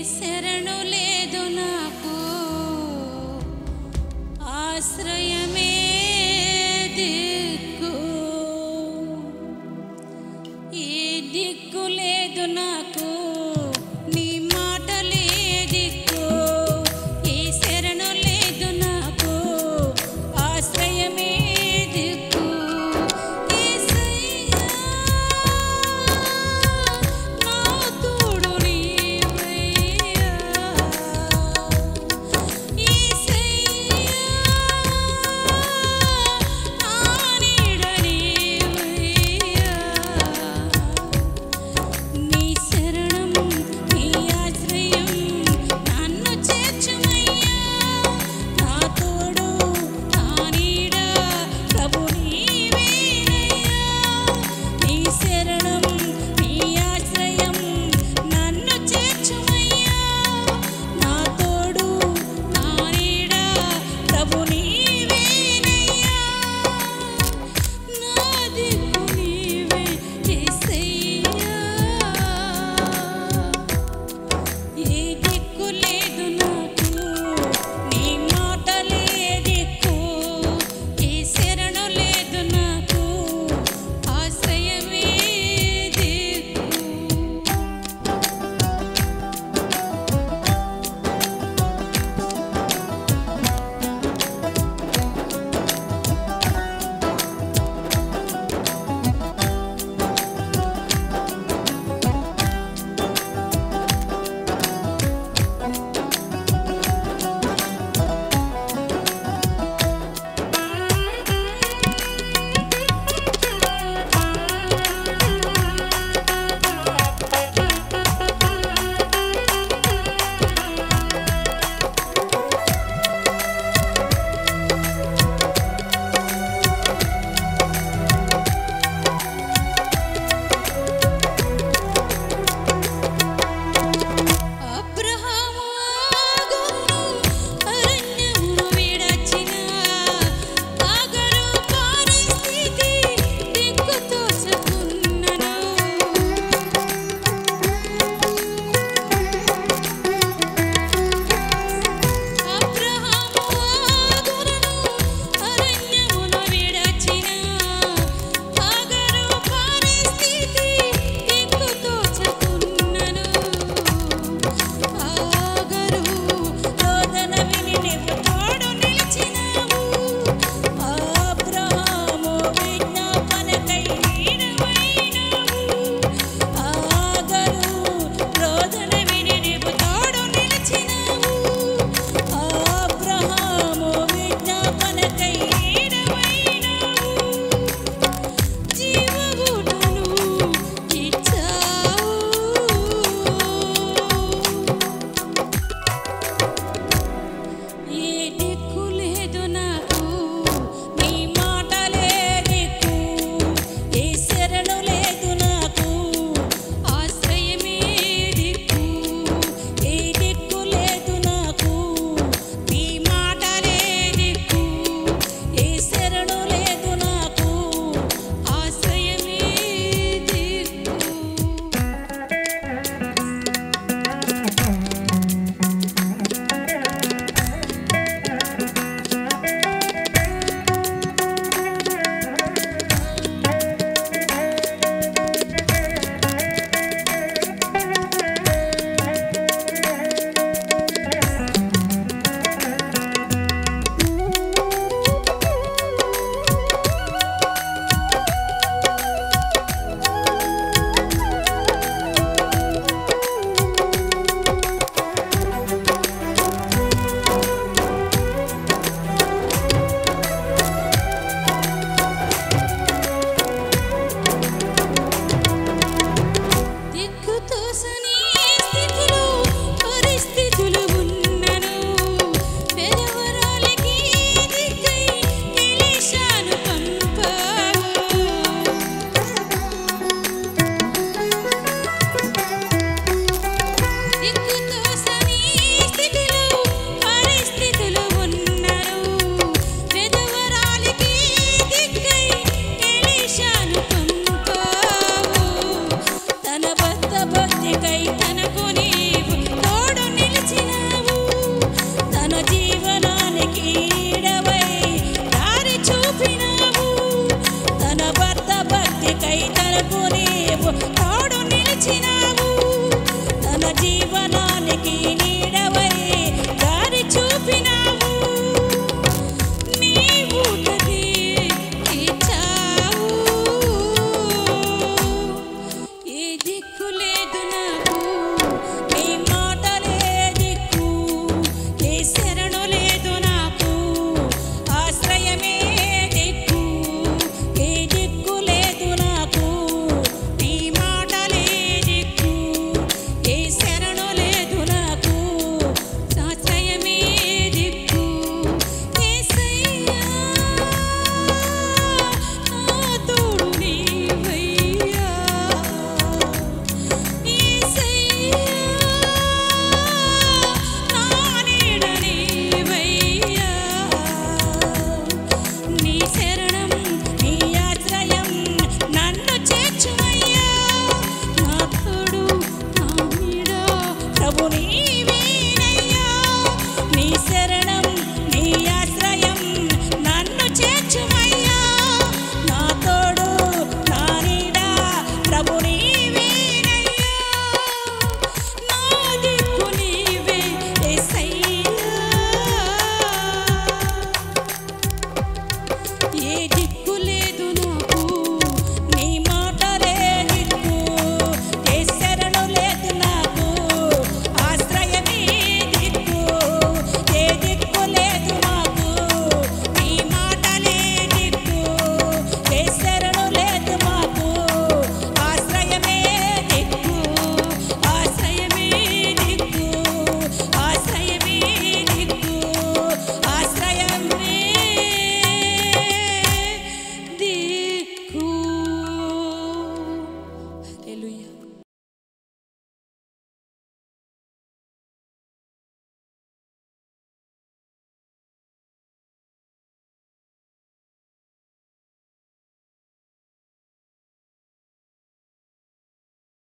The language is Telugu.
శరణు లేదు నాకు ఆశ్రయమే దిక్కు ఈ దిక్కు లేదు నాకు నీ మాటలే దిక్కు ఈ శరణు లేదు నాకు ఆశ్రయమే దిక్కు యేసయ్యా నా తోడు నీవయ్యా యేసయ్యా నా నీడ నీవయ్యా నీ శరణం నీ ఆశ్రయం నన్ను చేర్చుమయ్యా నా తోడు నా నీడ ప్రభు నీవేనయ్యా నీ శరణం నీ ఆశ్రయం నన్ను చేర్చుమయ్యా నా తోడు నా నీడ ప్రభు నీవేనయ్యా నా దిక్కు నీవే యేసయ్యా ఏ దిక్కు లేదు నాకు నీ మాటలే దిక్కు ఏ శరణు లేదు నాకు ఆశ్రయమే దిక్కు అబ్రహాము ఆగరును అరణ్యమును విడచిన ఆగరు పరిస్థితి దిక్కు తోచకున్నను అబ్రహాము ఆగరును అరణ్యమును విడచిన ఆగరు పరిస్థితి దిక్కు తోచకున్నను ఆగరు రోదన విని నీవు తోడు నిలిచినావు అబ్రహాము విజ్ఞాపనకై నీడవైనావు ఆగరు రోదన విని నీవు తోడు నిలిచినావు అబ్రహాము విజ్ఞాపనకై నీడవైనావు జీవగుటను ఇచ్చావు ఏ దిక్కు లేదు నాకు నీ మాటలే దిక్కు ఏ శరణు లేదు నాకు ఆశ్రయమే దిక్కు ఏ దిక్కు లేదు నాకు నీ మాటలే దిక్కు ఏ శరణు లేదు నాకు ఆశ్రయమే దిక్కు దిక్కుతోసని స్థితిలో పరిస్థితులు ఉన్నను పెదవరాలికి దిక్కై ఎలీషాను పంపావు దిక్కుతోసని స్థితిలో పరిస్థితులు ఉన్నను పెదవరాలికి దిక్కై ఎలీషాను పంపావు తన భక్త భక్తికై తనకు నీ